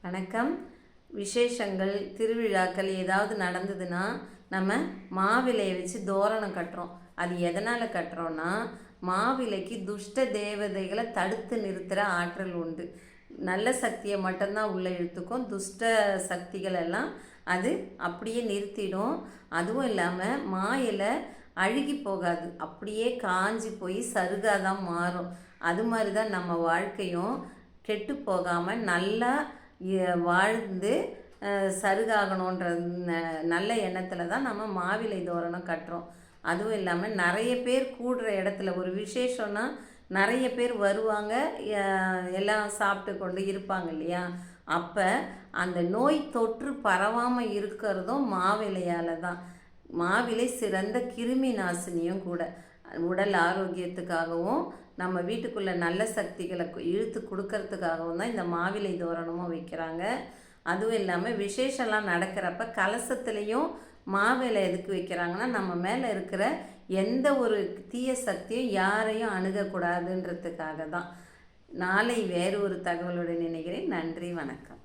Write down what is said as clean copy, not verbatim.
வணக்கம். விசேஷங்கள் திருவிழாக்கள் ஏதாவது நடந்ததுன்னா நம்ம மாவிலையை வச்சு தோரணம் கட்டுறோம். அது எதனால் கட்டுறோன்னா, மாவிலைக்கு துஷ்ட தேவதைகளை தடுத்து நிறுத்துகிற ஆற்றல் உண்டு. நல்ல சக்தியை மட்டும்தான் உள்ளே இழுத்துக்கும், துஷ்ட சக்திகள் எல்லாம் அது அப்படியே நிறுத்திடும். அதுவும் இல்லாமல் மா இலை அழுகி போகாது, அப்படியே காஞ்சி போய் சருகாக தான் மாறும். அது மாதிரி தான் நம்ம வாழ்க்கையும் கெட்டு போகாமல் நல்லா வாழ்ந்து சருகாகணுன்ற நல்ல எண்ணத்தில் தான் நம்ம மாவிலை தோரணம் கட்டுறோம். அதுவும் இல்லாமல் நிறைய பேர் கூடுற இடத்துல ஒரு விசேஷம்னா நிறைய பேர் வருவாங்க, எல்லாம் சாப்பிட்டு கொண்டு இருப்பாங்க இல்லையா. அப்போ அந்த நோய் தொற்று பரவாமல் இருக்கிறதும் மாவிலையால் தான். மாவிலை சிறந்த கிருமி நாசினியும் கூட. உடல் ஆரோக்கியத்துக்காகவும் நம்ம வீட்டுக்குள்ளே நல்ல சக்திகளை இழுத்து கொடுக்கறதுக்காகவும் தான் இந்த மாவிலை தோரணமும் வைக்கிறாங்க. அதுவும் இல்லாமல் விசேஷம்லாம் நடக்கிறப்ப கலசத்துலேயும் மாவிலை எதுக்கு வைக்கிறாங்கன்னா, நம்ம மேலே இருக்கிற எந்த ஒரு தீய சக்தியும் யாரையும் அணுகக்கூடாதுன்றதுக்காக தான். நாளை வேறு ஒரு தகவலுடன் நினைக்கிறேன். நன்றி, வணக்கம்.